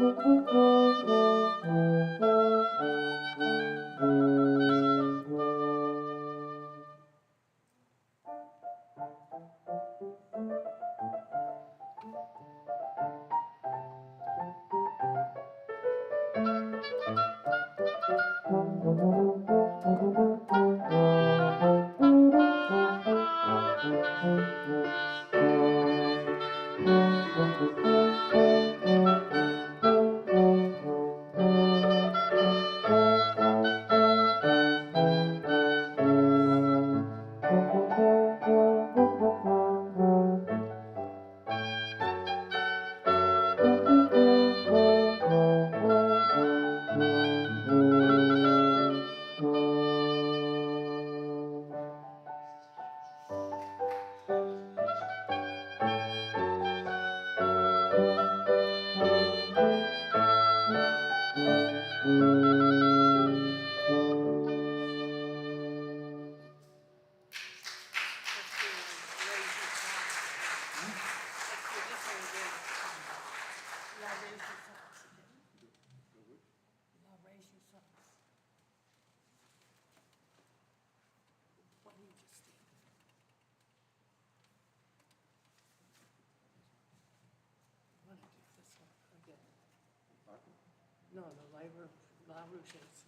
Thank No, the labor, La Rouge is.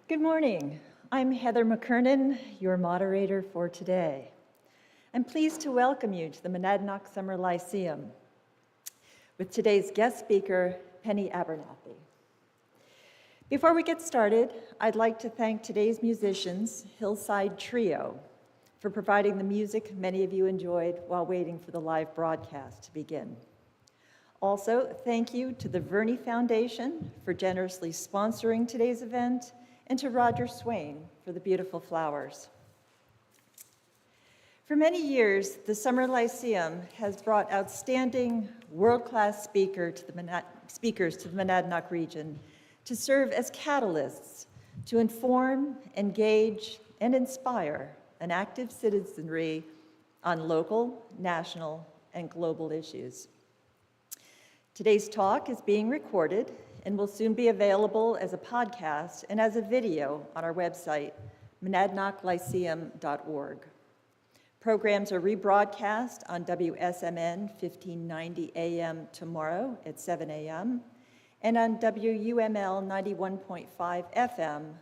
Good morning. I'm Heather McKernan, your moderator for today. I'm pleased to welcome you to the Monadnock Summer Lyceum with today's guest speaker, Penny Abernathy. Before we get started, I'd like to thank today's musicians, Hillside Trio, for providing the music many of you enjoyed while waiting for the live broadcast to begin. Also, thank you to the Verney Foundation for generously sponsoring today's event, and to Roger Swain for the beautiful flowers. For many years, the Summer Lyceum has brought outstanding world-class speakers to the Monadnock region to serve as catalysts to inform, engage, and inspire an active citizenry on local, national, and global issues. Today's talk is being recorded and will soon be available as a podcast and as a video on our website, monadnocklyceum.org. Programs are rebroadcast on WSMN 1590 AM tomorrow at 7 a.m. and on WUML 91.5 FM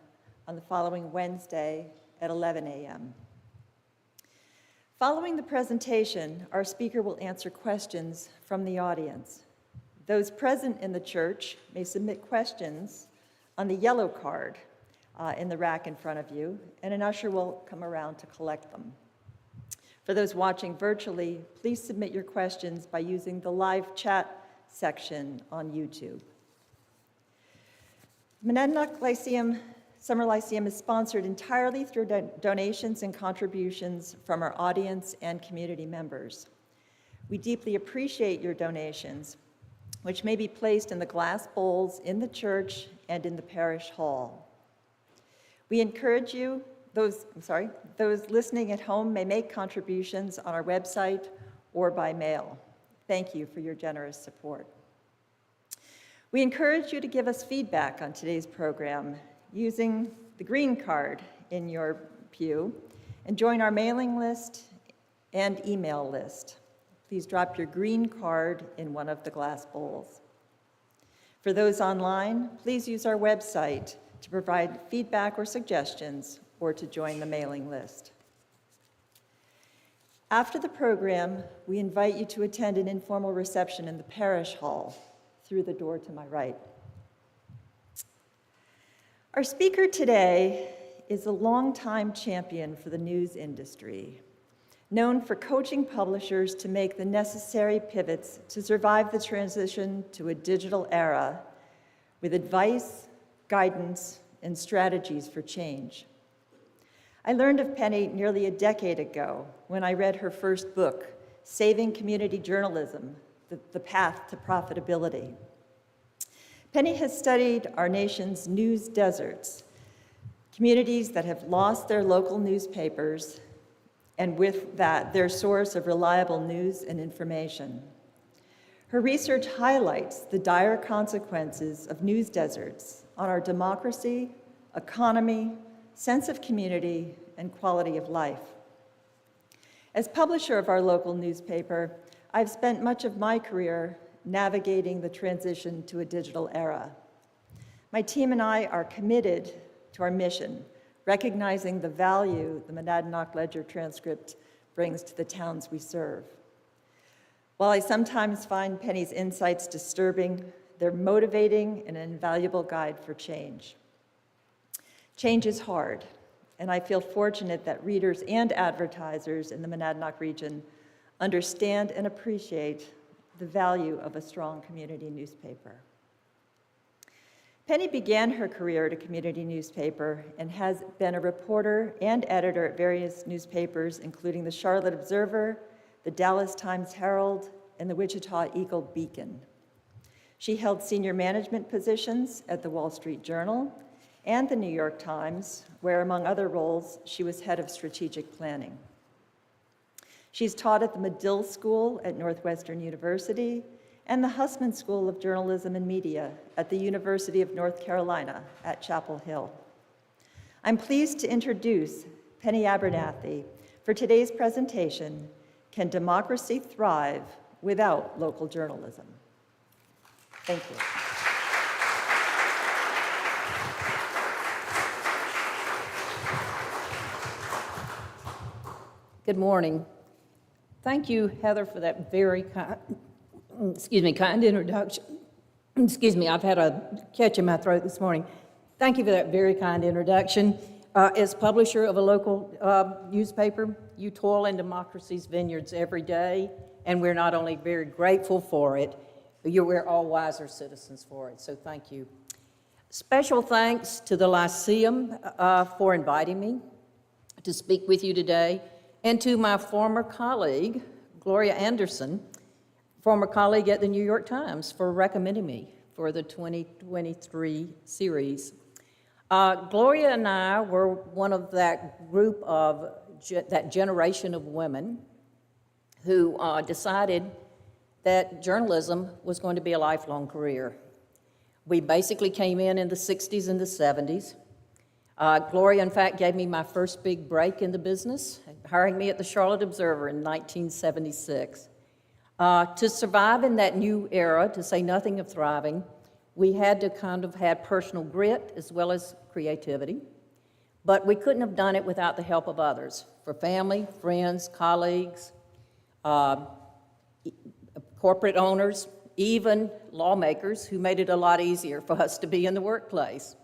on the following Wednesday at 11 a.m. Following the presentation, our speaker will answer questions from the audience. Those present in the church may submit questions on the yellow card in the rack in front of you, and an usher will come around to collect them. For those watching virtually, please submit your questions by using the live chat section on YouTube. Monadnock Lyceum Summer Lyceum is sponsored entirely through donations and contributions from our audience and community members. We deeply appreciate your donations, which may be placed in the glass bowls in the church and in the parish hall. We encourage you, those listening at home may make contributions on our website or by mail. Thank you for your generous support. We encourage you to give us feedback on today's program using the green card in your pew and join our mailing list and email list. Please drop your green card in one of the glass bowls. For those online, please use our website to provide feedback or suggestions or to join the mailing list. After the program, we invite you to attend an informal reception in the parish hall through the door to my right. Our speaker today is a longtime champion for the news industry, known for coaching publishers to make the necessary pivots to survive the transition to a digital era with advice, guidance, and strategies for change. I learned of Penny nearly a decade ago when I read her first book, Saving Community Journalism, The Path to Profitability. Penny has studied our nation's news deserts, communities that have lost their local newspapers, and with that, their source of reliable news and information. Her research highlights the dire consequences of news deserts on our democracy, economy, sense of community, and quality of life. As publisher of our local newspaper, I've spent much of my career navigating the transition to a digital era. My team and I are committed to our mission, recognizing the value the Monadnock Ledger transcript brings to the towns we serve. While I sometimes find Penny's insights disturbing, they're motivating and an invaluable guide for change. Change is hard, and I feel fortunate that readers and advertisers in the Monadnock region understand and appreciate the value of a strong community newspaper. Penny began her career at a community newspaper and has been a reporter and editor at various newspapers, including the Charlotte Observer, the Dallas Times-Herald, and the Wichita Eagle-Beacon. She held senior management positions at the Wall Street Journal and the New York Times, where, among other roles, she was head of strategic planning. She's taught at the Medill School at Northwestern University and the Hussman School of Journalism and Media at the University of North Carolina at Chapel Hill. I'm pleased to introduce Penny Abernathy for today's presentation, Can Democracy Thrive Without Local Journalism? Thank you. Good morning. Thank you, Heather, for that very kind introduction. Excuse me, I've had a catch in my throat this morning. Thank you for that very kind introduction. As publisher of a local newspaper, you toil in democracy's vineyards every day, and we're not only very grateful for it, but we're all wiser citizens for it, so thank you. Special thanks to the Lyceum for inviting me to speak with you today, and to my former colleague, Gloria Anderson, former colleague at the New York Times, for recommending me for the 2023 series. Gloria and I were one of that group of, that generation of women who decided that journalism was going to be a lifelong career. We basically came in the 60s and the 70s. Gloria, in fact, gave me my first big break in the business, hiring me at the Charlotte Observer in 1976. To survive in that new era, to say nothing of thriving, we had to kind of have personal grit as well as creativity. But we couldn't have done it without the help of others, for family, friends, colleagues, corporate owners, even lawmakers who made it a lot easier for us to be in the workplace.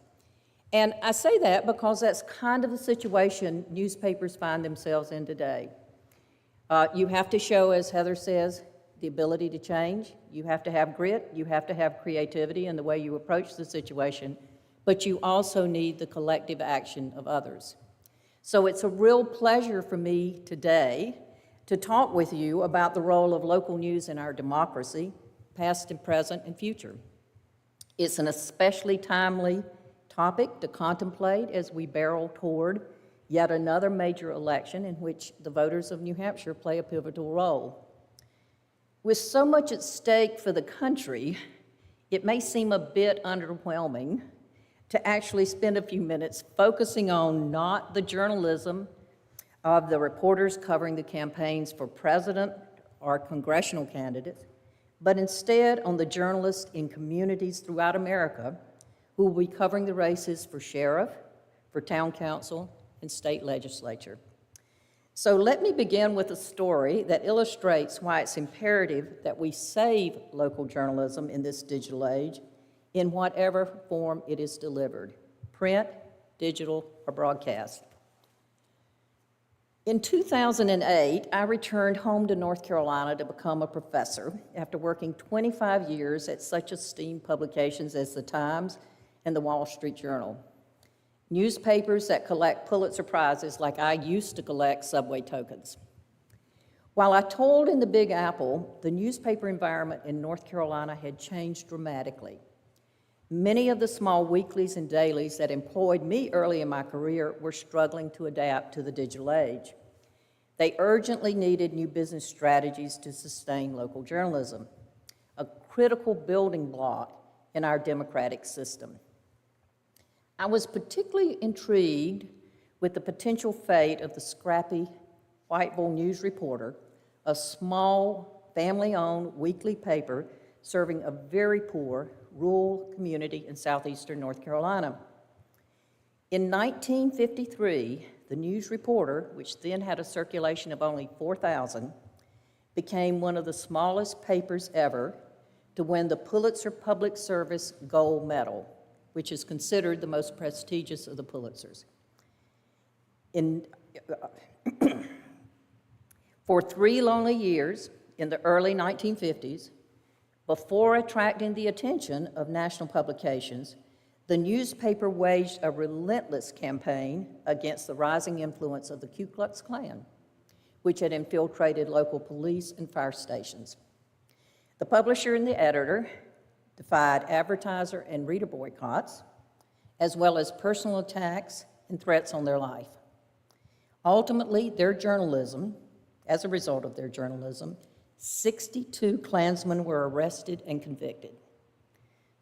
And I say that because that's kind of the situation newspapers find themselves in today. You have to show, as Heather says, the ability to change. You have to have grit. You have to have creativity in the way you approach the situation. But you also need the collective action of others. So it's a real pleasure for me today to talk with you about the role of local news in our democracy, past and present and future. It's an especially timely topic to contemplate as we barrel toward yet another major election in which the voters of New Hampshire play a pivotal role. With so much at stake for the country, it may seem a bit underwhelming to actually spend a few minutes focusing on not the journalism of the reporters covering the campaigns for president or congressional candidates, but instead on the journalists in communities throughout America who will be covering the races for sheriff, for town council, and state legislature. So let me begin with a story that illustrates why it's imperative that we save local journalism in this digital age in whatever form it is delivered, print, digital, or broadcast. In 2008, I returned home to North Carolina to become a professor after working 25 years at such esteemed publications as The Times and The Wall Street Journal, newspapers that collect Pulitzer Prizes like I used to collect subway tokens. While I toiled in the Big Apple, the newspaper environment in North Carolina had changed dramatically. Many of the small weeklies and dailies that employed me early in my career were struggling to adapt to the digital age. They urgently needed new business strategies to sustain local journalism, a critical building block in our democratic system. I was particularly intrigued with the potential fate of the scrappy Whiteville News Reporter, a small family-owned weekly paper serving a very poor rural community in southeastern North Carolina. In 1953, the News Reporter, which then had a circulation of only 4,000, became one of the smallest papers ever to win the Pulitzer Public Service Gold Medal, which is considered the most prestigious of the Pulitzers. For 3 lonely years in the early 1950s, before attracting the attention of national publications, the newspaper waged a relentless campaign against the rising influence of the Ku Klux Klan, which had infiltrated local police and fire stations. The publisher and the editor defied advertiser and reader boycotts, as well as personal attacks and threats on their life. Ultimately, as a result of their journalism, 62 Klansmen were arrested and convicted.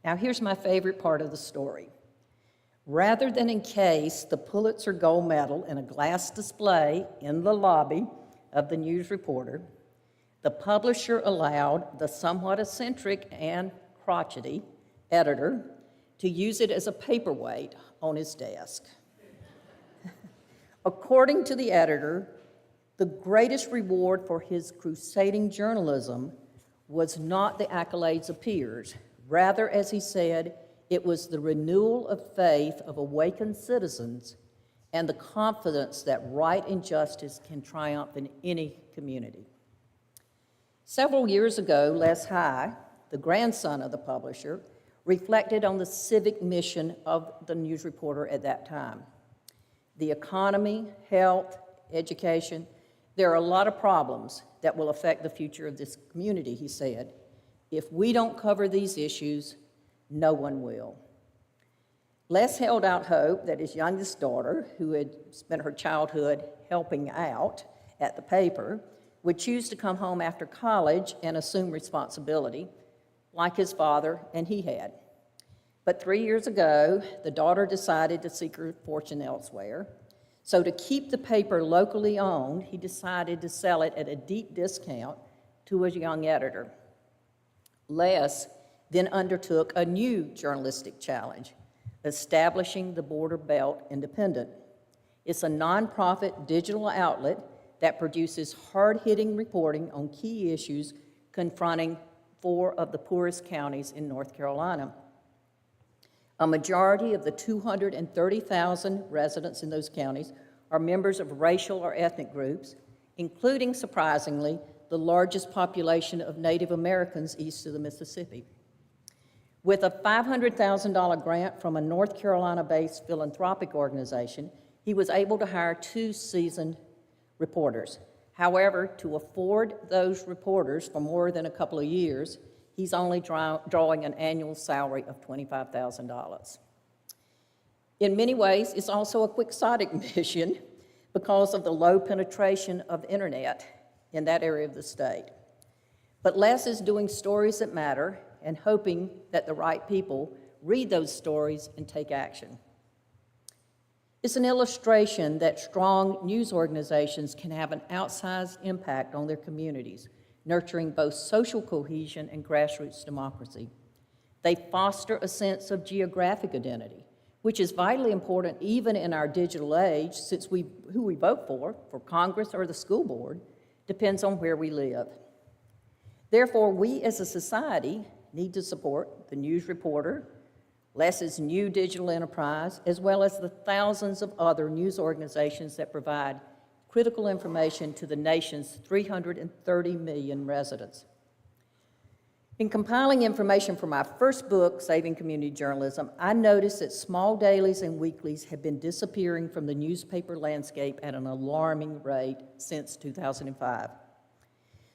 Now, here's my favorite part of the story. Rather than encase the Pulitzer Gold Medal in a glass display in the lobby of the News Reporter, the publisher allowed the somewhat eccentric and crotchety editor to use it as a paperweight on his desk. According to the editor, the greatest reward for his crusading journalism was not the accolades of peers. Rather, as he said, it was the renewal of faith of awakened citizens and the confidence that right and justice can triumph in any community. Several years ago, Les High, the grandson of the publisher, reflected on the civic mission of the News Reporter at that time. The economy, health, education, there are a lot of problems that will affect the future of this community, he said. If we don't cover these issues, no one will. Les held out hope that his youngest daughter, who had spent her childhood helping out at the paper, would choose to come home after college and assume responsibility, like his father and he had. But 3 years ago, the daughter decided to seek her fortune elsewhere. So to keep the paper locally owned, he decided to sell it at a deep discount to a young editor. Les then undertook a new journalistic challenge, establishing the Border Belt Independent. It's a nonprofit digital outlet that produces hard-hitting reporting on key issues confronting 4 of the poorest counties in North Carolina. A majority of the 230,000 residents in those counties are members of racial or ethnic groups, including, surprisingly, the largest population of Native Americans east of the Mississippi. With a $500,000 grant from a North Carolina-based philanthropic organization, he was able to hire 2 seasoned reporters. However, to afford those reporters for more than a couple of years, he's only drawing an annual salary of $25,000. In many ways, it's also a quixotic mission because of the low penetration of internet in that area of the state. But Les is doing stories that matter and hoping that the right people read those stories and take action. It's an illustration that strong news organizations can have an outsized impact on their communities, nurturing both social cohesion and grassroots democracy. They foster a sense of geographic identity, which is vitally important even in our digital age, since who we vote for Congress or the school board, depends on where we live. Therefore, we as a society need to support the news reporter, Les's new digital enterprise, as well as the thousands of other news organizations that provide critical information to the nation's 330 million residents. In compiling information for my first book, Saving Community Journalism, I noticed that small dailies and weeklies have been disappearing from the newspaper landscape at an alarming rate since 2005.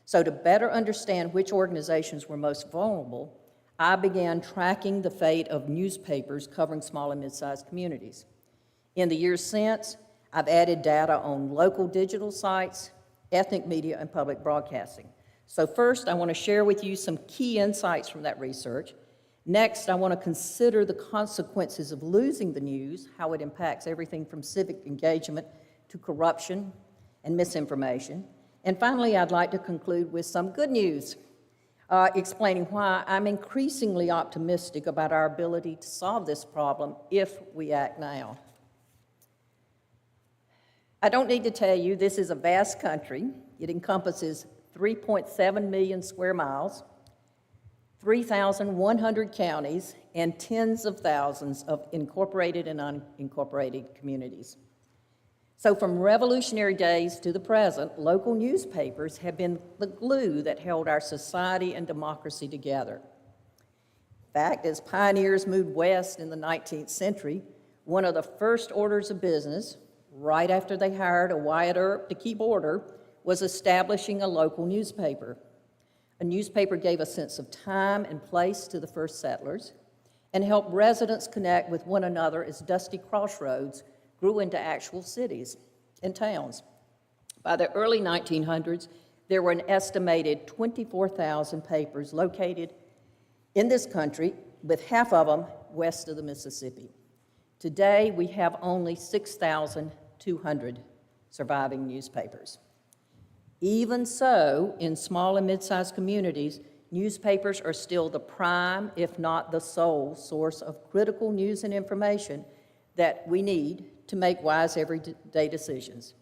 So to better understand which organizations were most vulnerable, I began tracking the fate of newspapers covering small and mid-sized communities. In the years since, I've added data on local digital sites, ethnic media, and public broadcasting. So first, I want to share with you some key insights from that research. Next, I want to consider the consequences of losing the news, how it impacts everything from civic engagement to corruption and misinformation. And finally, I'd like to conclude with some good news, explaining why I'm increasingly optimistic about our ability to solve this problem if we act now. I don't need to tell you this is a vast country. It encompasses 3.7 million square miles, 3,100 counties, and tens of thousands of incorporated and unincorporated communities. So from revolutionary days to the present, local newspapers have been the glue that held our society and democracy together. In fact, as pioneers moved west in the 19th century, one of the first orders of business, right after they hired a Wyatt Earp to keep order, was establishing a local newspaper. A newspaper gave a sense of time and place to the first settlers and helped residents connect with one another as dusty crossroads grew into actual cities and towns. By the early 1900s, there were an estimated 24,000 papers located in this country, with half of them west of the Mississippi. Today, we have only 6,200 surviving newspapers. Even so, in small and mid-sized communities, newspapers are still the prime, if not the sole, source of critical news and information that we need to make wise everyday decisions.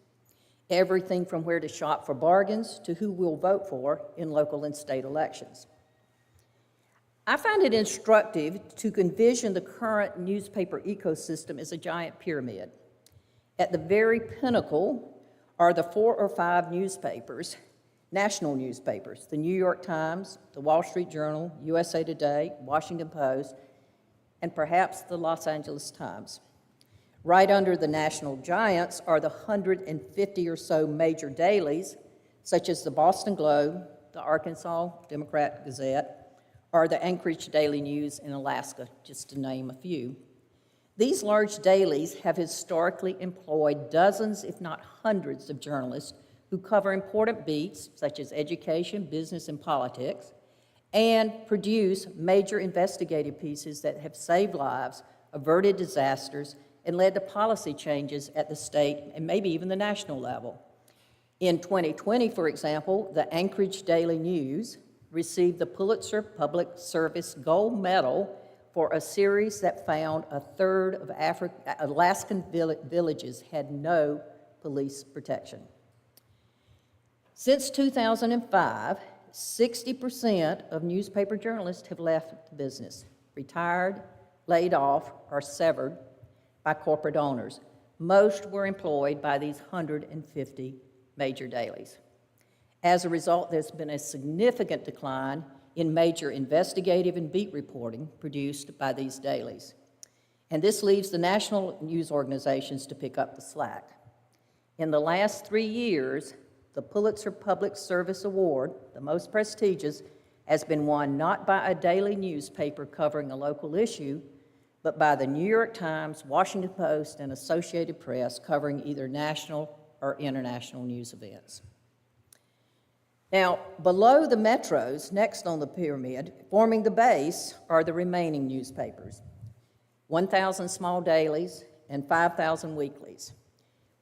Everything from where to shop for bargains to who we'll vote for in local and state elections. I find it instructive to envision the current newspaper ecosystem as a giant pyramid. At the very pinnacle are the 4 or 5 newspapers, national newspapers, the New York Times, the Wall Street Journal, USA Today, Washington Post, and perhaps the Los Angeles Times. Right under the national giants are the 150 or so major dailies, such as the Boston Globe, the Arkansas Democrat-Gazette, or the Anchorage Daily News in Alaska, just to name a few. These large dailies have historically employed dozens, if not hundreds, of journalists who cover important beats such as education, business, and politics, and produce major investigative pieces that have saved lives, averted disasters, and led to policy changes at the state and maybe even the national level. In 2020, for example, the Anchorage Daily News received the Pulitzer Public Service Gold Medal for a series that found a third of Alaskan villages had no police protection. Since 2005, 60% of newspaper journalists have left the business, retired, laid off, or severed by corporate owners. Most were employed by these 150 major dailies. As a result, there's been a significant decline in major investigative and beat reporting produced by these dailies. And this leaves the national news organizations to pick up the slack. In the last 3 years, the Pulitzer Public Service Award, the most prestigious, has been won not by a daily newspaper covering a local issue, but by the New York Times, Washington Post, and Associated Press covering either national or international news events. Now, below the metros, next on the pyramid, forming the base are the remaining newspapers, 1,000 small dailies and 5,000 weeklies,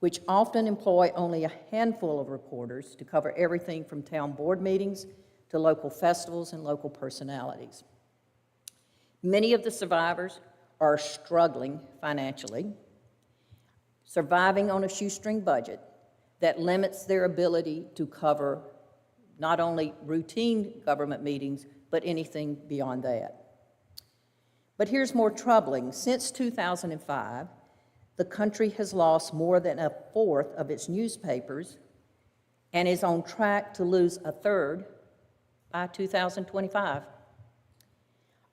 which often employ only a handful of reporters to cover everything from town board meetings to local festivals and local personalities. Many of the survivors are struggling financially, surviving on a shoestring budget that limits their ability to cover not only routine government meetings, but anything beyond that. But here's more troubling. Since 2005, the country has lost more than a fourth of its newspapers and is on track to lose a third by 2025.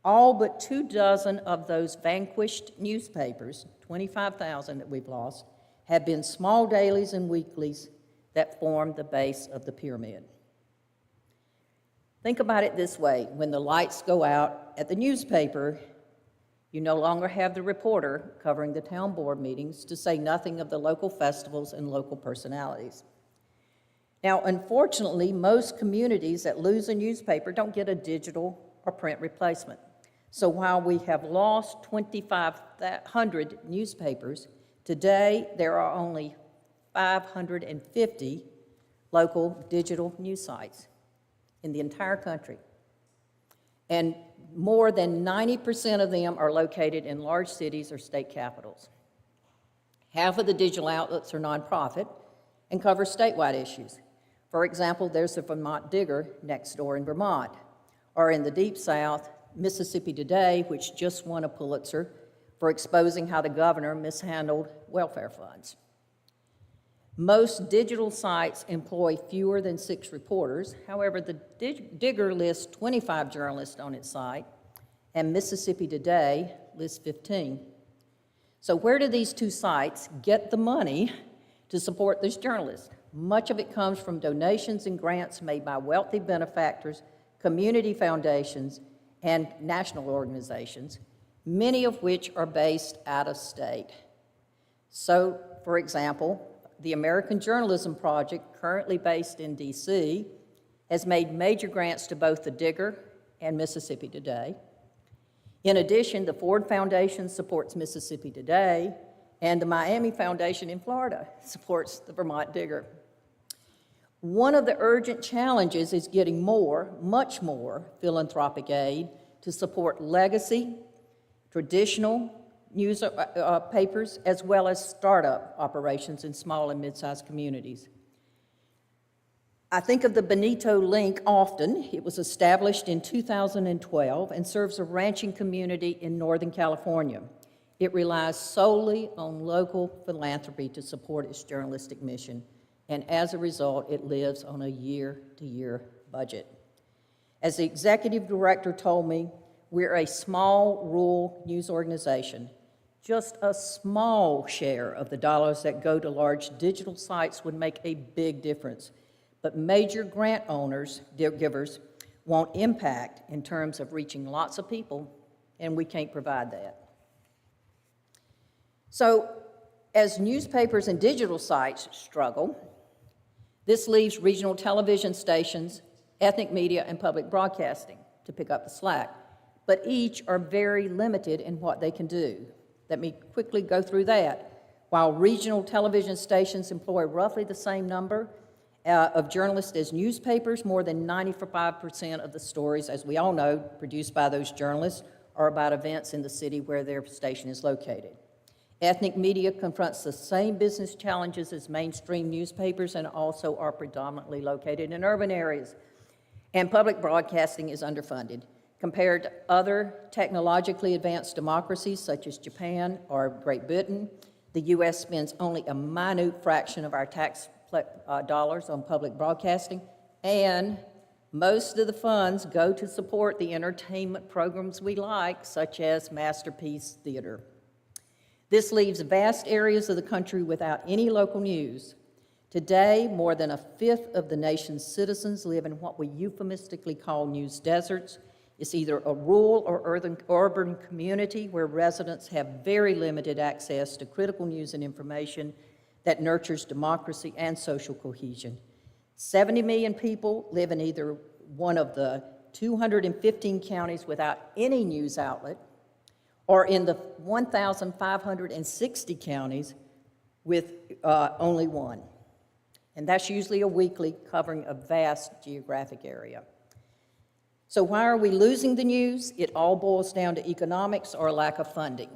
All but 24 of those vanquished newspapers, 25,000 that we've lost, have been small dailies and weeklies that form the base of the pyramid. Think about it this way: when the lights go out at the newspaper, you no longer have the reporter covering the town board meetings, to say nothing of the local festivals and local personalities. Now, unfortunately, most communities that lose a newspaper don't get a digital or print replacement. So while we have lost 2,500 newspapers, today there are only 550 local digital news sites in the entire country. And more than 90% of them are located in large cities or state capitals. Half of the digital outlets are nonprofit and cover statewide issues. For example, there's the Vermont Digger next door in Vermont, or in the Deep South, Mississippi Today, which just won a Pulitzer for exposing how the governor mishandled welfare funds. Most digital sites employ fewer than 6 reporters. However, the Digger lists 25 journalists on its site, and Mississippi Today lists 15. So where do these two sites get the money to support these journalists? Much of it comes from donations and grants made by wealthy benefactors, community foundations, and national organizations, many of which are based out of state. So, for example, the American Journalism Project, currently based in DC, has made major grants to both the Digger and Mississippi Today. In addition, the Ford Foundation supports Mississippi Today, and the Miami Foundation in Florida supports the Vermont Digger. One of the urgent challenges is getting more, much more, philanthropic aid to support legacy, traditional news papers, as well as startup operations in small and mid-sized communities. I think of the Benito Link often. It was established in 2012 and serves a ranching community in Northern California. It relies solely on local philanthropy to support its journalistic mission, and as a result, it lives on a year-to-year budget. As the executive director told me, we're a small rural news organization. Just a small share of the dollars that go to large digital sites would make a big difference. But major grant owners, givers, want impact in terms of reaching lots of people, and we can't provide that. So, as newspapers and digital sites struggle, This leaves regional television stations, ethnic media, and public broadcasting to pick up the slack, but each are very limited in what they can do. Let me quickly go through that. While regional television stations employ roughly the same number of journalists as newspapers, more than 95% of the stories, as we all know, produced by those journalists are about events in the city where their station is located. Ethnic media confronts the same business challenges as mainstream newspapers and also are predominantly located in urban areas. And public broadcasting is underfunded. Compared to other technologically advanced democracies such as Japan or Great Britain, the U.S. spends only a minute fraction of our tax dollars on public broadcasting, and most of the funds go to support the entertainment programs we like, such as Masterpiece Theater. This leaves vast areas of the country without any local news. Today, more than a fifth of the nation's citizens live in what we euphemistically call news deserts. It's either a rural or urban community where residents have very limited access to critical news and information that nurtures democracy and social cohesion. 70 million people live in either one of the 215 counties without any news outlet, or in the 1,560 counties with only one. And that's usually a weekly covering a vast geographic area. So why are we losing the news? It all boils down to economics or lack of funding.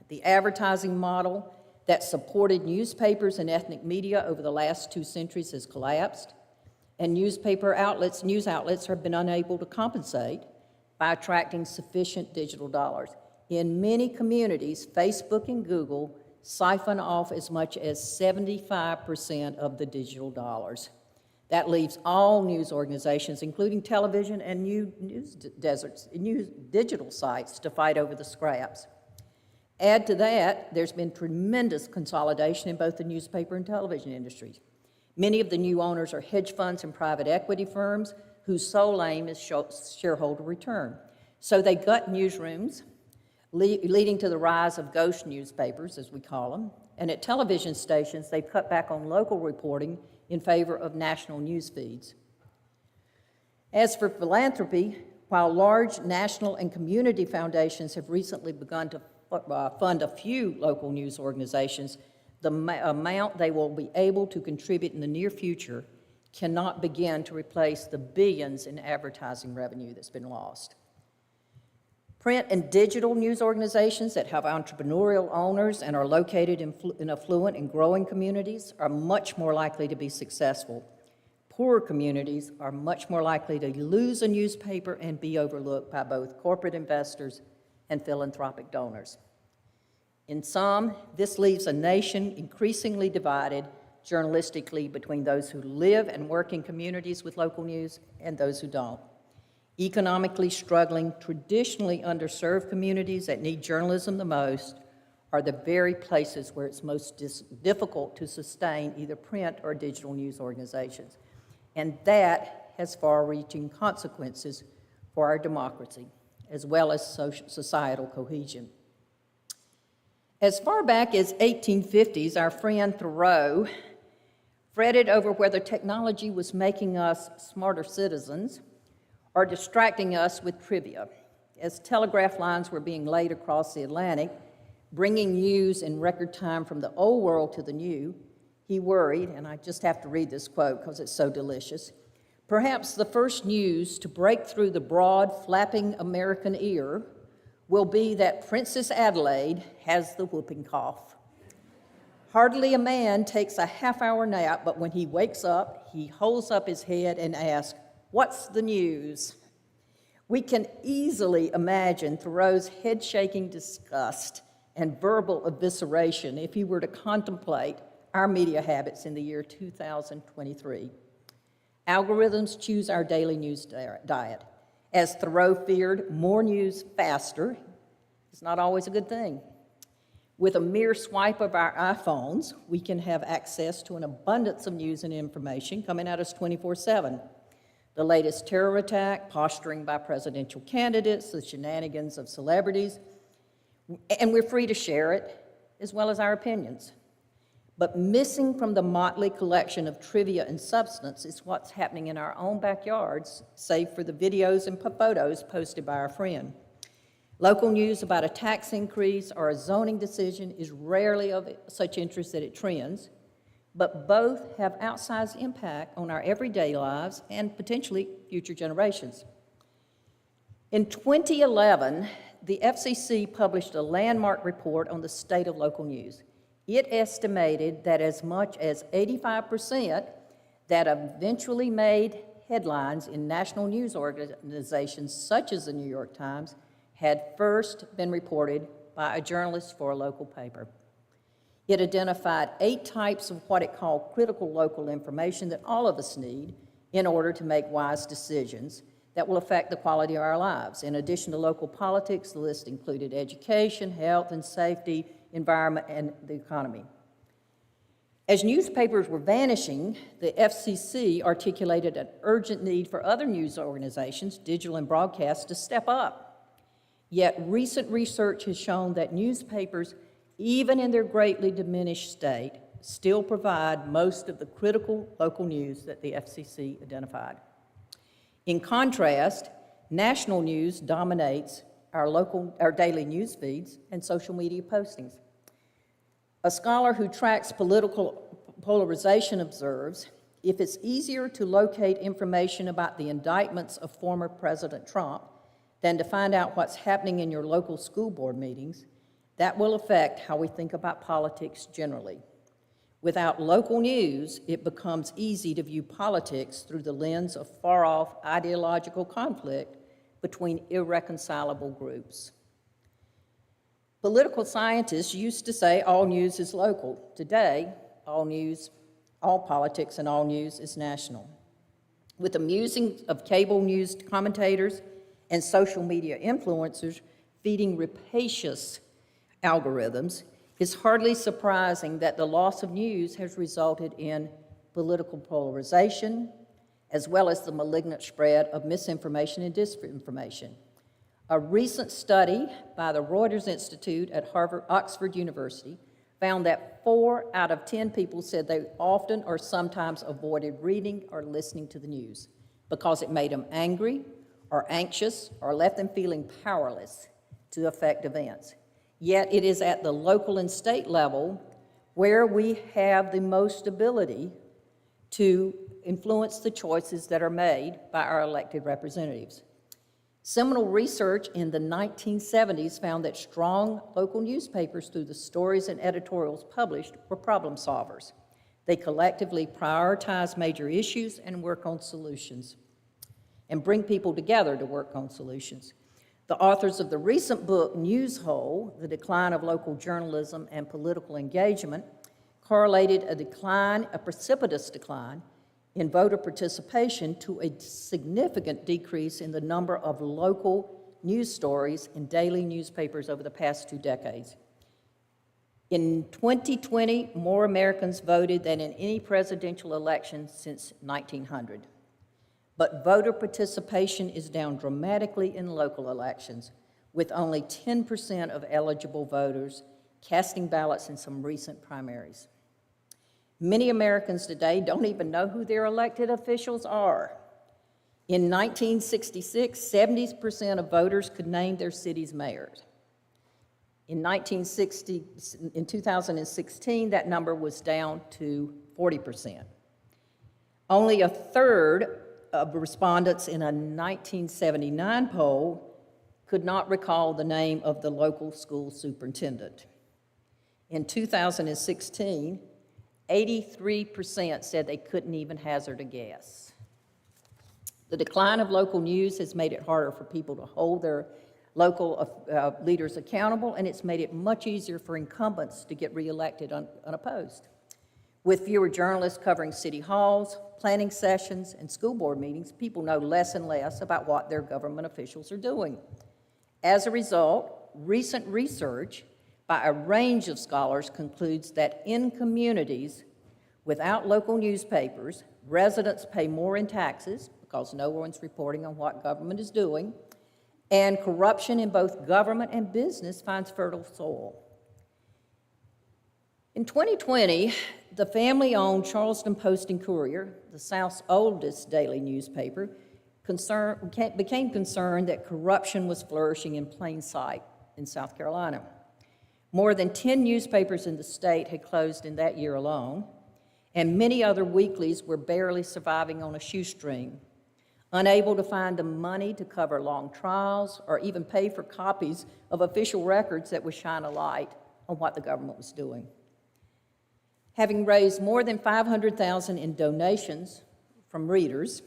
The advertising model that supported newspapers and ethnic media over the last 2 centuries has collapsed, and news outlets have been unable to compensate by attracting sufficient digital dollars. In many communities, Facebook and Google siphon off as much as 75% of the digital dollars. That leaves all news organizations, including television and news digital sites, to fight over the scraps. Add to that, there's been tremendous consolidation in both the newspaper and television industries. Many of the new owners are hedge funds and private equity firms whose sole aim is shareholder return. So they gut newsrooms, leading to the rise of ghost newspapers, as we call them. And at television stations, they've cut back on local reporting in favor of national news feeds. As for philanthropy, while large national and community foundations have recently begun to fund a few local news organizations, the amount they will be able to contribute in the near future cannot begin to replace the billions in advertising revenue that's been lost. Print and digital news organizations that have entrepreneurial owners and are located in affluent and growing communities are much more likely to be successful. Poorer communities are much more likely to lose a newspaper and be overlooked by both corporate investors and philanthropic donors. In sum, this leaves a nation increasingly divided journalistically between those who live and work in communities with local news and those who don't. Economically struggling, traditionally underserved communities that need journalism the most are the very places where it's most difficult to sustain either print or digital news organizations. And that has far-reaching consequences for our democracy, as well as societal cohesion. As far back as 1850s, our friend Thoreau fretted over whether technology was making us smarter citizens or distracting us with trivia. As telegraph lines were being laid across the Atlantic, bringing news in record time from the old world to the new, he worried, and I just have to read this quote because it's so delicious, "Perhaps the first news to break through the broad, flapping American ear will be that Princess Adelaide has the whooping cough. Hardly a man takes a half-hour nap, but when he wakes up, he holds up his head and asks, 'What's the news?'" We can easily imagine Thoreau's head-shaking disgust and verbal evisceration if he were to contemplate our media habits in the year 2023. Algorithms choose our daily news diet. As Thoreau feared, more news faster is not always a good thing. With a mere swipe of our iPhones, we can have access to an abundance of news and information coming at us 24/7. The latest terror attack, posturing by presidential candidates, the shenanigans of celebrities, and we're free to share it, as well as our opinions. But missing from the motley collection of trivia and substance is what's happening in our own backyards, save for the videos and photos posted by our friend. Local news about a tax increase or a zoning decision is rarely of such interest that it trends, but both have outsized impact on our everyday lives and potentially future generations. In 2011, the FCC published a landmark report on the state of local news. It estimated that as much as 85% that eventually made headlines in national news organizations such as the New York Times had first been reported by a journalist for a local paper. It identified 8 types of what it called critical local information that all of us need in order to make wise decisions that will affect the quality of our lives. In addition to local politics, the list included education, health and safety, environment, and the economy. As newspapers were vanishing, the FCC articulated an urgent need for other news organizations, digital and broadcast, to step up. Yet recent research has shown that newspapers, even in their greatly diminished state, still provide most of the critical local news that the FCC identified. In contrast, national news dominates our daily news feeds and social media postings. A scholar who tracks political polarization observes, if it's easier to locate information about the indictments of former President Trump than to find out what's happening in your local school board meetings, that will affect how we think about politics generally. Without local news, it becomes easy to view politics through the lens of far-off ideological conflict between irreconcilable groups. Political scientists used to say all news is local. Today, all politics and all news is national. With the musings of cable news commentators and social media influencers feeding rapacious algorithms, it's hardly surprising that the loss of news has resulted in political polarization, as well as the malignant spread of misinformation and disinformation. A recent study by the Reuters Institute at Oxford University found that 4 out of 10 people said they often or sometimes avoided reading or listening to the news because it made them angry or anxious or left them feeling powerless to affect events. Yet it is at the local and state level where we have the most ability to influence the choices that are made by our elected representatives. Seminal research in the 1970s found that strong local newspapers, through the stories and editorials published, were problem solvers. They collectively prioritize major issues and work on solutions, and bring people together to work on solutions. The authors of the recent book, News Hole: The Decline of Local Journalism and Political Engagement, correlated a precipitous decline in voter participation to a significant decrease in the number of local news stories in daily newspapers over the past 2 decades. In 2020, more Americans voted than in any presidential election since 1900. But voter participation is down dramatically in local elections, with only 10% of eligible voters casting ballots in some recent primaries. Many Americans today don't even know who their elected officials are. In 1966, 70% of voters could name their city's mayors. In 2016, that number was down to 40%. Only a third of respondents in a 1979 poll could not recall the name of the local school superintendent. In 2016, 83% said they couldn't even hazard a guess. The decline of local news has made it harder for people to hold their local leaders accountable, and it's made it much easier for incumbents to get reelected unopposed. With fewer journalists covering city halls, planning sessions, and school board meetings, people know less and less about what their government officials are doing. As a result, recent research by a range of scholars concludes that in communities without local newspapers, residents pay more in taxes because no one's reporting on what government is doing, and corruption in both government and business finds fertile soil. In 2020, the family-owned Charleston Post and Courier, the South's oldest daily newspaper, became concerned that corruption was flourishing in plain sight in South Carolina. More than 10 newspapers in the state had closed in that year alone, and many other weeklies were barely surviving on a shoestring, unable to find the money to cover long trials or even pay for copies of official records that would shine a light on what the government was doing. Having raised more than $500,000 in donations from readers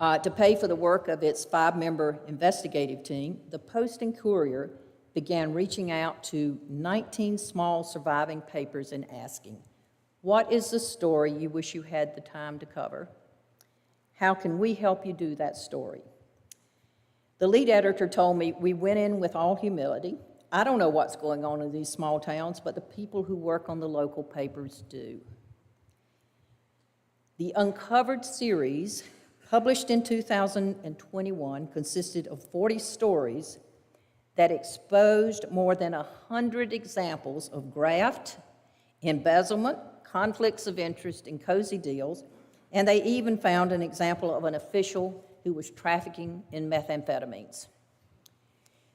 to pay for the work of its 5-member investigative team, the Post and Courier began reaching out to 19 small surviving papers and asking, "What is the story you wish you had the time to cover? How can we help you do that story?" The lead editor told me, "We went in with all humility. I don't know what's going on in these small towns, but the people who work on the local papers do." The Uncovered series, published in 2021, consisted of 40 stories that exposed more than 100 examples of graft, embezzlement, conflicts of interest, and cozy deals, and they even found an example of an official who was trafficking in methamphetamines.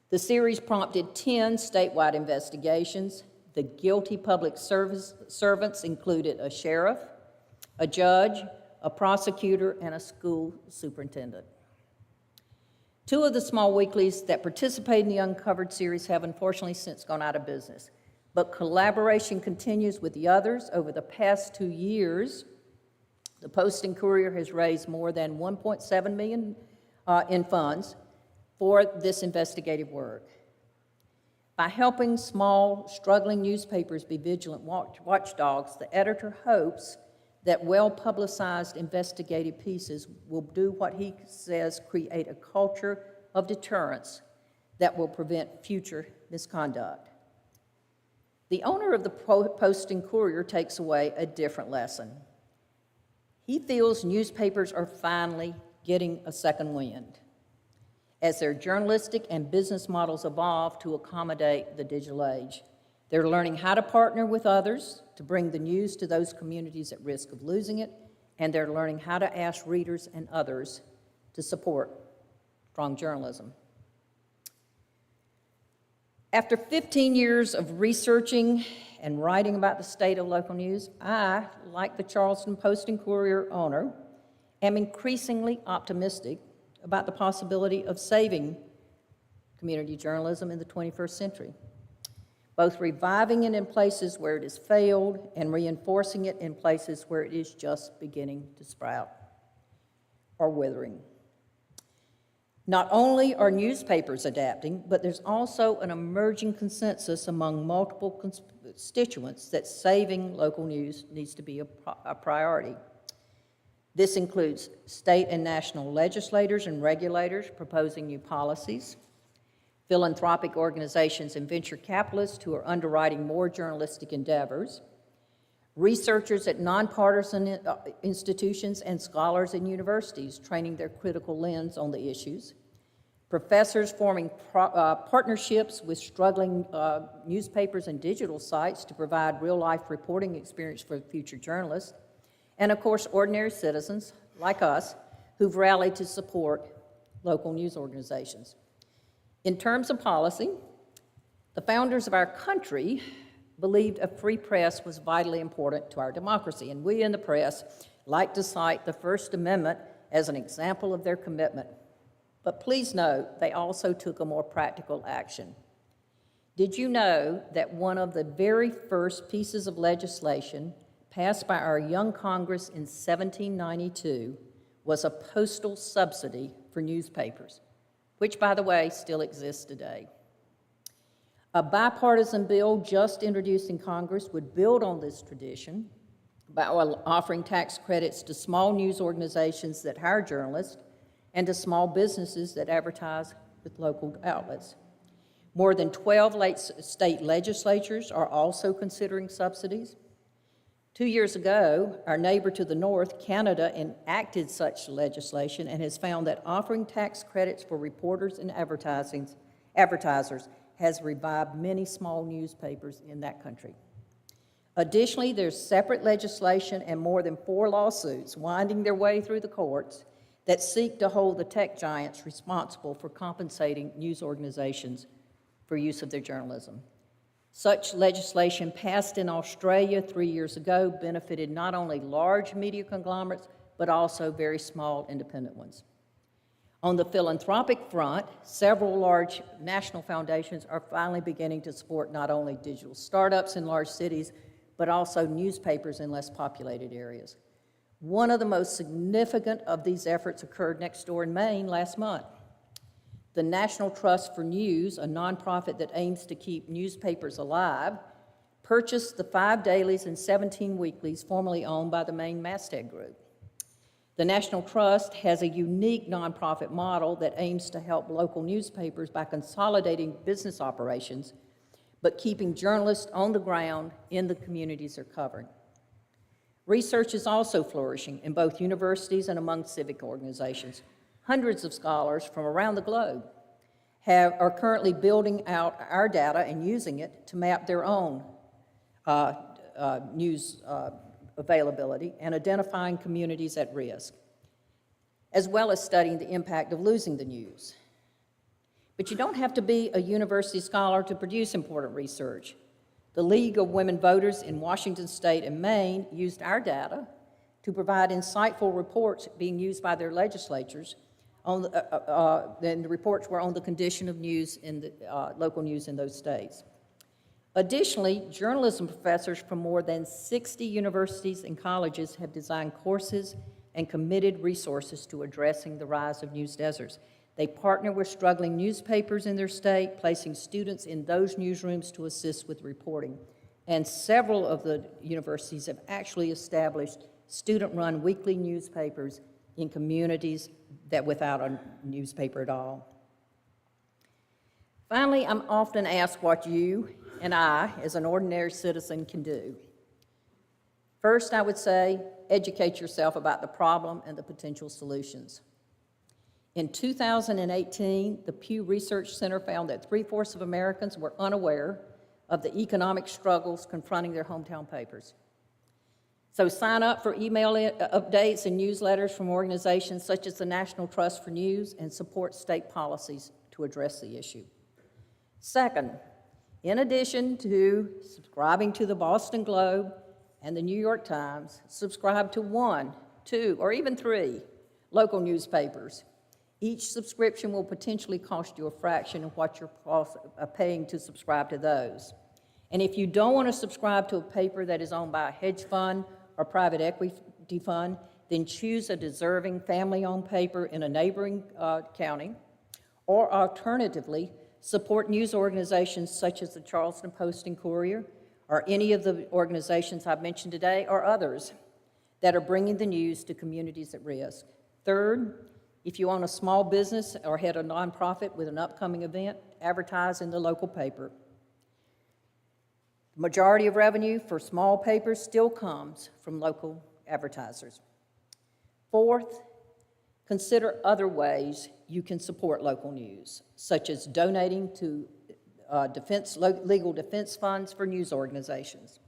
The series prompted 10 statewide investigations. The guilty public servants included a sheriff, a judge, a prosecutor, and a school superintendent. 2 of the small weeklies that participated in the Uncovered series have unfortunately since gone out of business, but collaboration continues with the others. Over the past 2 years, the Post and Courier has raised more than $1.7 million in funds for this investigative work. By helping small, struggling newspapers be vigilant watchdogs, the editor hopes that well-publicized investigative pieces will do what he says, create a culture of deterrence that will prevent future misconduct. The owner of the Post and Courier takes away a different lesson. He feels newspapers are finally getting a second wind as their journalistic and business models evolve to accommodate the digital age. They're learning how to partner with others to bring the news to those communities at risk of losing it, and they're learning how to ask readers and others to support strong journalism. After 15 years of researching and writing about the state of local news, I, like the Charleston Post and Courier owner, am increasingly optimistic about the possibility of saving community journalism in the 21st century, both reviving it in places where it has failed and reinforcing it in places where it is just beginning to sprout or withering. Not only are newspapers adapting, but there's also an emerging consensus among multiple constituents that saving local news needs to be a priority. This includes state and national legislators and regulators proposing new policies, philanthropic organizations and venture capitalists who are underwriting more journalistic endeavors, researchers at nonpartisan institutions and scholars in universities training their critical lens on the issues, professors forming partnerships with struggling newspapers and digital sites to provide real-life reporting experience for future journalists, and of course, ordinary citizens like us who've rallied to support local news organizations. In terms of policy, the founders of our country believed a free press was vitally important to our democracy, and we in the press like to cite the First Amendment as an example of their commitment. But please note, they also took a more practical action. Did you know that one of the very first pieces of legislation passed by our young Congress in 1792 was a postal subsidy for newspapers, which, by the way, still exists today? A bipartisan bill just introduced in Congress would build on this tradition by offering tax credits to small news organizations that hire journalists and to small businesses that advertise with local outlets. More than 12 state legislatures are also considering subsidies. 2 years ago, our neighbor to the north, Canada, enacted such legislation and has found that offering tax credits for reporters and advertisers has revived many small newspapers in that country. Additionally, there's separate legislation and more than 4 lawsuits winding their way through the courts that seek to hold the tech giants responsible for compensating news organizations for use of their journalism. Such legislation passed in Australia 3 years ago benefited not only large media conglomerates, but also very small independent ones. On the philanthropic front, several large national foundations are finally beginning to support not only digital startups in large cities, but also newspapers in less populated areas. One of the most significant of these efforts occurred next door in Maine last month. The National Trust for News, a nonprofit that aims to keep newspapers alive, purchased the 5 dailies and 17 weeklies formerly owned by the Maine Masthead Group. The National Trust has a unique nonprofit model that aims to help local newspapers by consolidating business operations, but keeping journalists on the ground in the communities they're covering. Research is also flourishing in both universities and among civic organizations. Hundreds of scholars from around the globe are currently building out our data and using it to map their own news availability and identifying communities at risk, as well as studying the impact of losing the news. But you don't have to be a university scholar to produce important research. The League of Women Voters in Washington State and Maine used our data to provide insightful reports being used by their legislatures. Then the reports were on the condition of news in the local news in those states. Additionally, journalism professors from more than 60 universities and colleges have designed courses and committed resources to addressing the rise of news deserts. They partner with struggling newspapers in their state, placing students in those newsrooms to assist with reporting. And several of the universities have actually established student-run weekly newspapers in communities that without a newspaper at all. Finally, I'm often asked what you and I, as an ordinary citizen, can do. First, I would say, educate yourself about the problem and the potential solutions. In 2018, the Pew Research Center found that 3/4 of Americans were unaware of the economic struggles confronting their hometown papers. So sign up for email updates and newsletters from organizations such as the National Trust for News and support state policies to address the issue. Second, in addition to subscribing to the Boston Globe and the New York Times, subscribe to 1, 2, or even 3 local newspapers. Each subscription will potentially cost you a fraction of what you're paying to subscribe to those. And if you don't want to subscribe to a paper that is owned by a hedge fund or private equity fund, then choose a deserving family-owned paper in a neighboring county, or alternatively, support news organizations such as the Charleston Post and Courier, or any of the organizations I've mentioned today, or others that are bringing the news to communities at risk. Third, if you own a small business or head a nonprofit with an upcoming event, advertise in the local paper. The majority of revenue for small papers still comes from local advertisers. Fourth, consider other ways you can support local news, such as donating to legal defense funds for news organizations.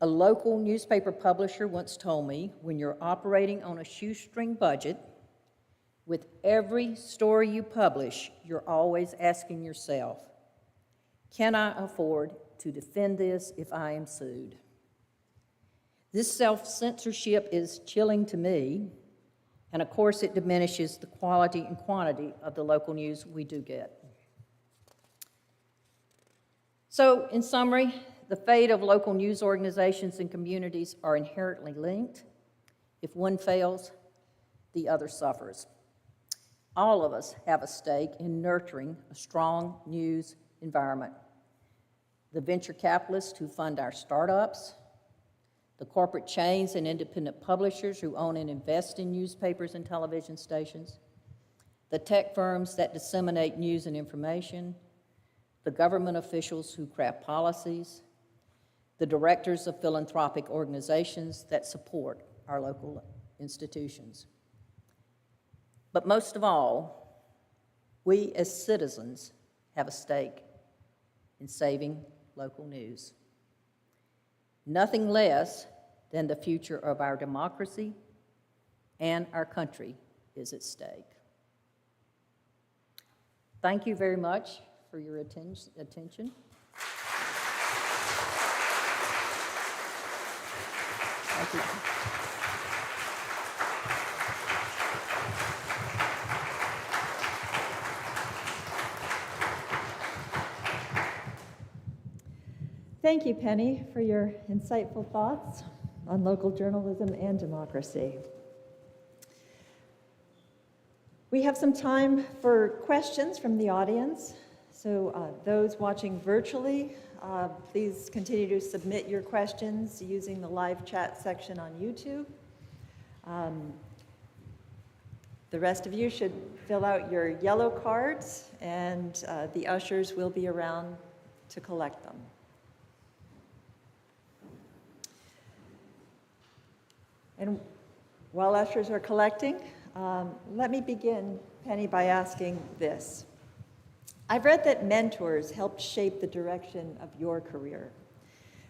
A local newspaper publisher once told me, when you're operating on a shoestring budget, with every story you publish, you're always asking yourself, can I afford to defend this if I am sued? This self-censorship is chilling to me, and of course it diminishes the quality and quantity of the local news we do get. So, in summary, the fate of local news organizations and communities are inherently linked. If one fails, the other suffers. All of us have a stake in nurturing a strong news environment. The venture capitalists who fund our startups, the corporate chains and independent publishers who own and invest in newspapers and television stations, the tech firms that disseminate news and information, the government officials who craft policies, the directors of philanthropic organizations that support our local institutions. But most of all, we as citizens have a stake in saving local news. Nothing less than the future of our democracy and our country is at stake. Thank you very much for your attention. Thank you. Thank you, Penny, for your insightful thoughts on local journalism and democracy. We have some time for questions from the audience. So those watching virtually, please continue to submit your questions using the live chat section on YouTube. The rest of you should fill out your yellow cards, and the ushers will be around to collect them. And while ushers are collecting, let me begin, Penny, by asking this. I've read that mentors helped shape the direction of your career.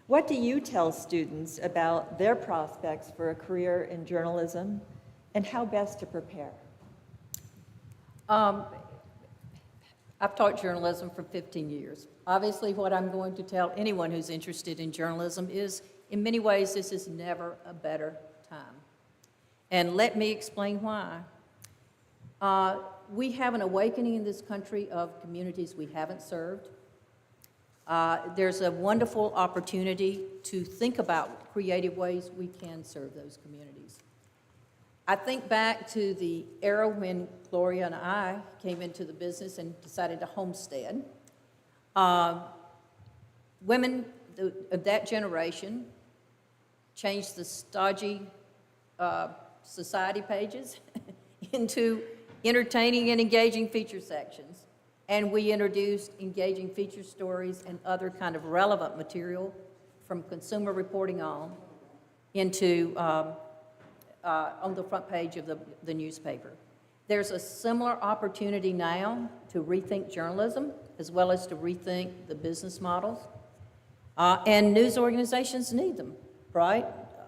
What do you tell students about their prospects for a career in journalism and how best to prepare? I've taught journalism for 15 years. Obviously, what I'm going to tell anyone who's interested in journalism is, in many ways, this is never a better time. And let me explain why. We have an awakening in this country of communities we haven't served. There's a wonderful opportunity to think about creative ways we can serve those communities. I think back to the era when Gloria and I came into the business and decided to homestead. Women of that generation changed the stodgy society pages into entertaining and engaging feature sections. And we introduced engaging feature stories and other kind of relevant material from consumer reporting on into on the front page of the newspaper. There's a similar opportunity now to rethink journalism as well as to rethink the business models. And news organizations need them, right,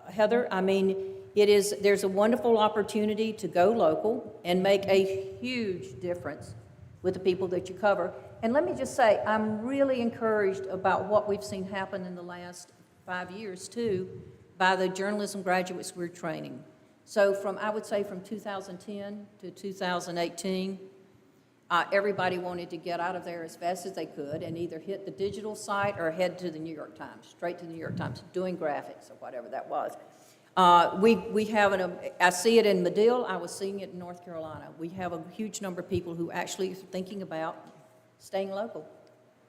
Heather? I mean, there's a wonderful opportunity to go local and make a huge difference with the people that you cover. And let me just say, I'm really encouraged about what we've seen happen in the last 5 years, too, by the journalism graduates we're training. So I would say from 2010 to 2018, everybody wanted to get out of there as fast as they could and either hit the digital site or head to the New York Times, straight to the New York Times, doing graphics or whatever that was. We have I see it in Medill, I was seeing it in North Carolina. We have a huge number of people who actually are thinking about staying local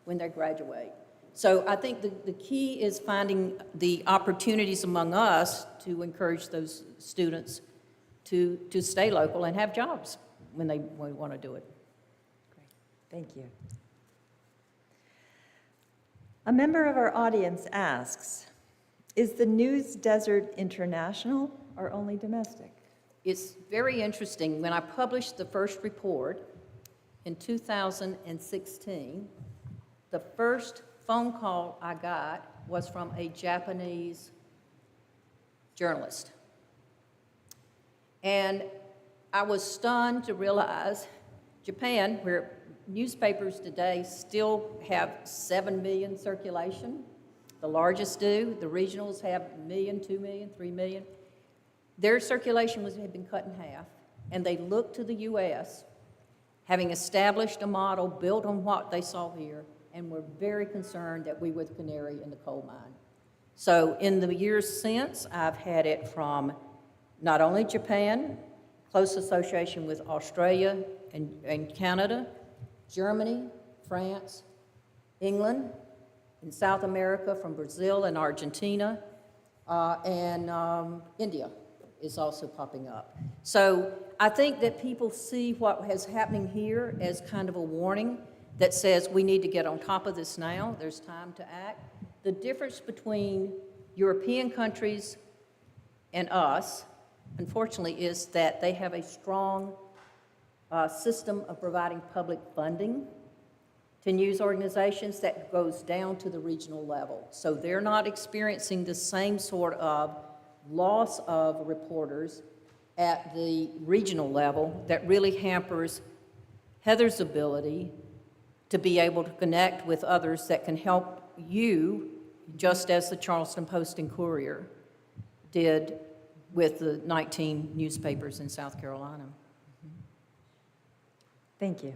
when they graduate. So I think the key is finding the opportunities among us to encourage those students to stay local and have jobs when they want to do it. Great, thank you. A member of our audience asks, is the news desert international or only domestic? It's very interesting. When I published the first report in 2016, the first phone call I got was from a Japanese journalist. And I was stunned to realize Japan, where newspapers today still have 7 million circulation, the largest do, the regionals have 1 million, 2 million, 3 million. Their circulation had been cut in half, and they looked to the U.S., having established a model built on what they saw here, and were very concerned that we were the canary in the coal mine. So in the years since, I've had it from not only Japan, close association with Australia and Canada, Germany, France, England, in South America, from Brazil and Argentina, and India is also popping up. So I think that people see what is happening here as kind of a warning that says we need to get on top of this now. There's time to act. The difference between European countries and us, unfortunately, is that they have a strong system of providing public funding to news organizations that goes down to the regional level. So they're not experiencing the same sort of loss of reporters at the regional level that really hampers Heather's ability to be able to connect with others that can help you, just as the Charleston Post and Courier did with the 19 newspapers in South Carolina. Thank you.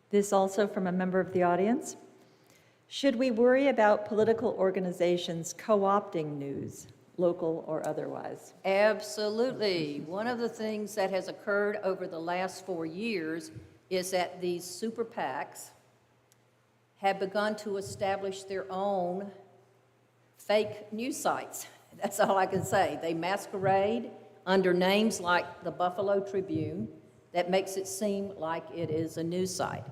This also from a member of the audience. Should we worry about political organizations co-opting news, local or otherwise? Absolutely. One of the things that has occurred over the last 4 years is that these super PACs have begun to establish their own fake news sites. That's all I can say. They masquerade under names like the Buffalo Tribune that makes it seem like it is a news site.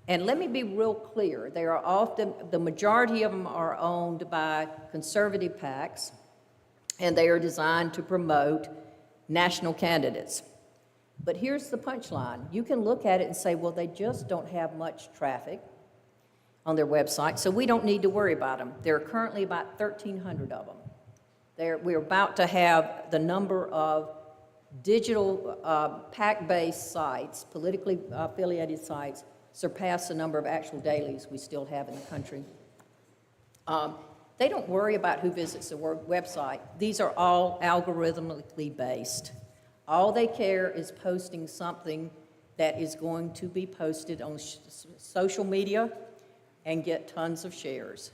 And let me be real clear. They are often, the majority of them are owned by conservative PACs, and they are designed to promote national candidates. But here's the punchline. You can look at it and say, well, they just don't have much traffic on their website, so we don't need to worry about them. There are currently about 1,300 of them. We're about to have the number of digital PAC-based sites, politically affiliated sites, surpass the number of actual dailies we still have in the country. They don't worry about who visits the website. These are all algorithmically based. All they care is posting something that is going to be posted on social media and get tons of shares.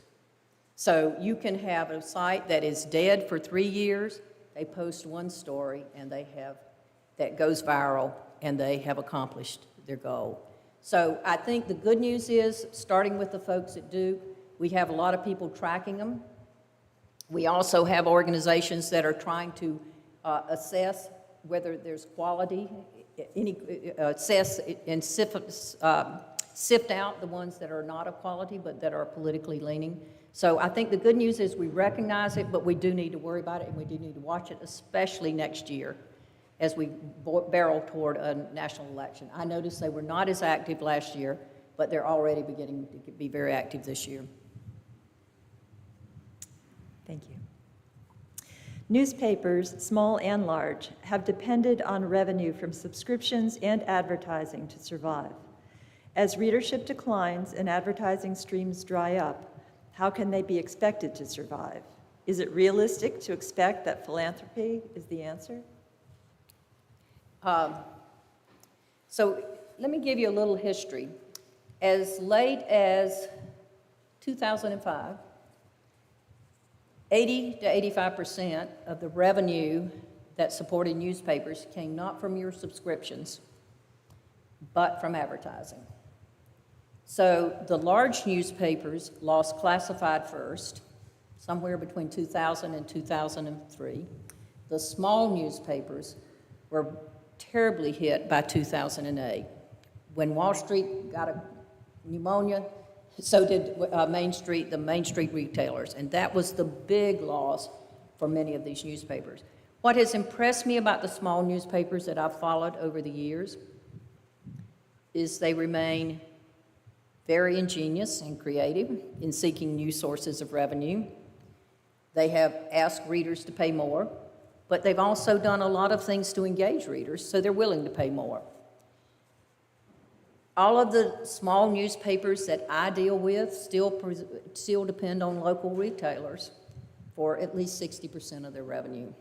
So you can have a site that is dead for 3 years, they post one story and that goes viral and they have accomplished their goal. So I think the good news is, starting with the folks at Duke, we have a lot of people tracking them. We also have organizations that are trying to assess whether there's quality, assess and sift out the ones that are not of quality but that are politically leaning. So I think the good news is we recognize it, but we do need to worry about it and we do need to watch it, especially next year as we barrel toward a national election. I noticed they were not as active last year, but they're already beginning to be very active this year. Thank you. Newspapers, small and large, have depended on revenue from subscriptions and advertising to survive. As readership declines and advertising streams dry up, how can they be expected to survive? Is it realistic to expect that philanthropy is the answer? So let me give you a little history. As late as 2005, 80 to 85% of the revenue that supported newspapers came not from your subscriptions, but from advertising. So the large newspapers lost classified first, somewhere between 2000 and 2003. The small newspapers were terribly hit by 2008. When Wall Street got a pneumonia, so did the Main Street retailers, and that was the big loss for many of these newspapers. What has impressed me about the small newspapers that I've followed over the years is they remain very ingenious and creative in seeking new sources of revenue. They have asked readers to pay more, but they've also done a lot of things to engage readers, so they're willing to pay more. All of the small newspapers that I deal with still depend on local retailers for at least 60% of their revenue.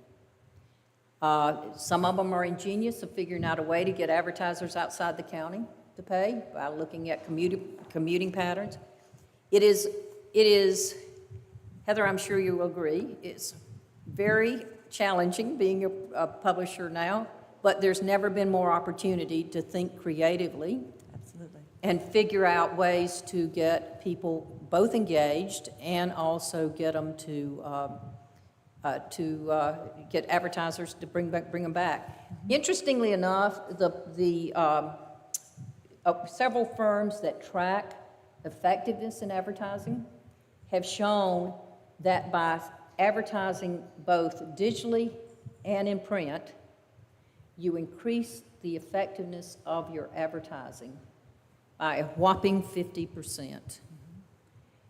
Some of them are ingenious of figuring out a way to get advertisers outside the county to pay by looking at commuting patterns. It is, Heather, I'm sure you will agree, it's very challenging being a publisher now, but there's never been more opportunity to think creatively. Absolutely. And figure out ways to get people both engaged and also get them to get advertisers to bring them back. Interestingly enough, several firms that track effectiveness in advertising have shown that by advertising both digitally and in print, you increase the effectiveness of your advertising by a whopping 50%.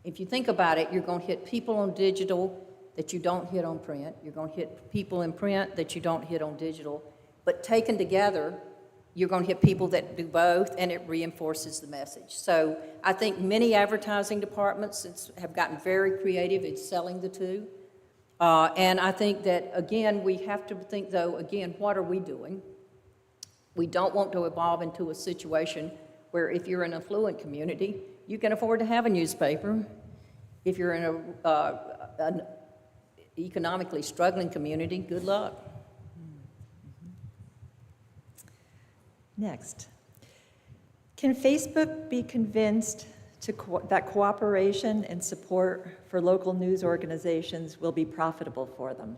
If you think about it, you're going to hit people on digital that you don't hit on print. You're going to hit people in print that you don't hit on digital. But taken together, you're going to hit people that do both, and it reinforces the message. So I think many advertising departments have gotten very creative in selling the two. And I think that, again, we have to think, though, again, what are we doing? We don't want to evolve into a situation where if you're in an affluent community, you can afford to have a newspaper. If you're in an economically struggling community, good luck. Next. Can Facebook be convinced that cooperation and support for local news organizations will be profitable for them?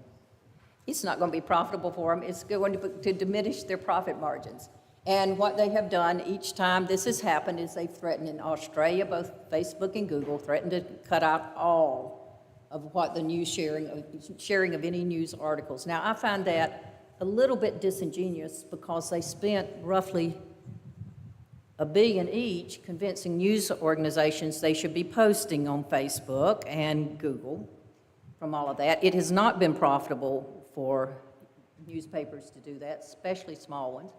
It's not going to be profitable for them. It's going to diminish their profit margins. And what they have done each time this has happened is they've threatened in Australia, both Facebook and Google, threatened to cut out all of what the news sharing of any news articles. Now, I find that a little bit disingenuous because they spent roughly $1 billion each convincing news organizations they should be posting on Facebook and Google from all of that. It has not been profitable for newspapers to do that, especially small ones.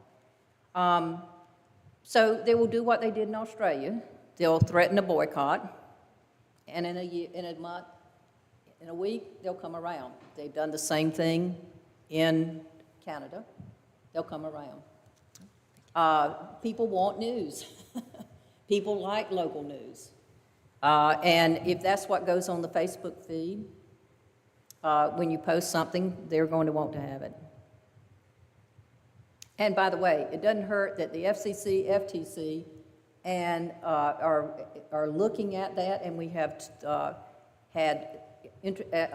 So they will do what they did in Australia. They'll threaten a boycott, and in a month, in a week, they'll come around. They've done the same thing in Canada. They'll come around. People want news. People like local news. And if that's what goes on the Facebook feed, when you post something, they're going to want to have it. And by the way, it doesn't hurt that the FCC, FTC, and are looking at that, and we have had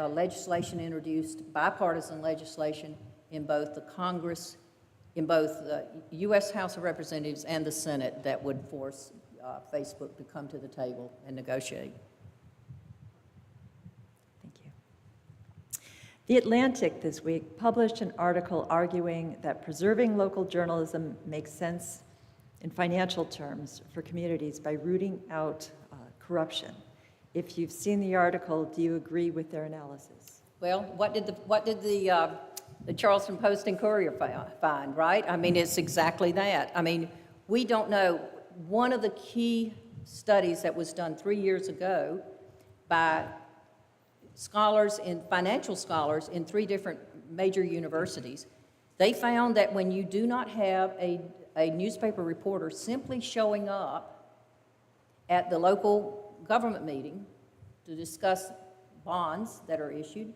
legislation introduced, bipartisan legislation in both the Congress, in both the U.S. House of Representatives and the Senate that would force Facebook to come to the table and negotiate. Thank you. The Atlantic this week published an article arguing that preserving local journalism makes sense in financial terms for communities by rooting out corruption. If you've seen the article, do you agree with their analysis? Well, what did the Charleston Post and Courier find, right? I mean, it's exactly that. I mean, we don't know. One of the key studies that was done 3 years ago by financial scholars in 3 different major universities, they found that when you do not have a newspaper reporter simply showing up at the local government meeting to discuss bonds that are issued,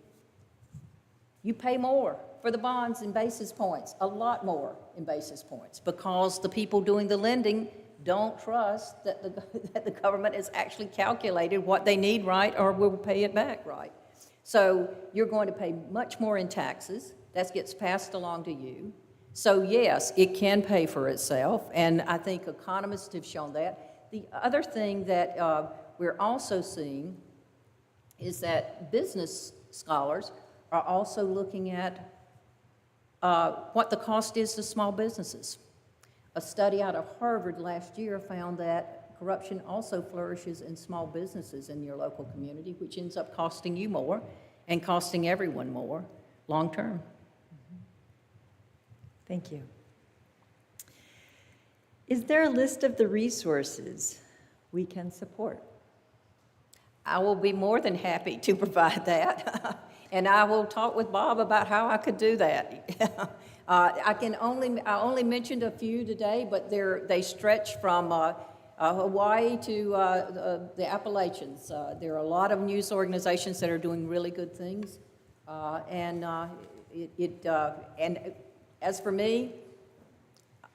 you pay more for the bonds in basis points, a lot more in basis points, because the people doing the lending don't trust that the government has actually calculated what they need right or will pay it back right. So you're going to pay much more in taxes. That gets passed along to you. So yes, it can pay for itself, and I think economists have shown that. The other thing that we're also seeing is that business scholars are also looking at what the cost is to small businesses. A study out of Harvard last year found that corruption also flourishes in small businesses in your local community, which ends up costing you more and costing everyone more long term. Thank you. Is there a list of the resources we can support? I will be more than happy to provide that. And I will talk with Bob about how I could do that. I only mentioned a few today, but they stretch from Hawaii to the Appalachians. There are a lot of news organizations that are doing really good things, and as for me,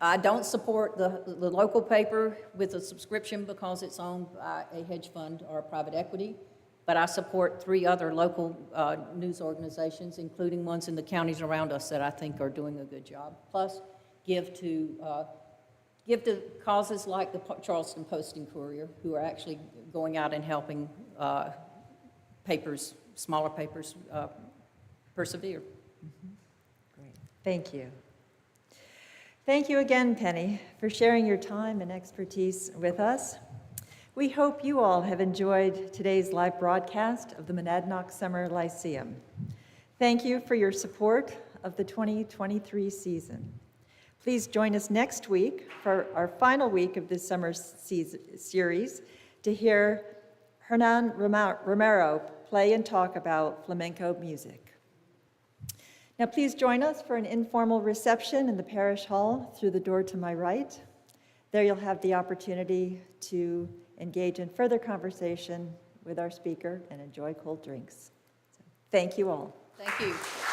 I don't support the local paper with a subscription because it's owned by a hedge fund or private equity. But I support 3 other local news organizations, including ones in the counties around us that I think are doing a good job. Plus, give to causes like the Charleston Post and Courier, who are actually going out and helping smaller papers, persevere. Mm-hmm. Great, thank you. Thank you again, Penny, for sharing your time and expertise with us. We hope you all have enjoyed today's live broadcast of the Monadnock Summer Lyceum. Thank you for your support of the 2023 season. Please join us next week for our final week of this summer series to hear Hernan Romero play and talk about flamenco music. Now please join us for an informal reception in the parish hall through the door to my right. There you'll have the opportunity to engage in further conversation with our speaker and enjoy cold drinks. So, thank you all. Thank you.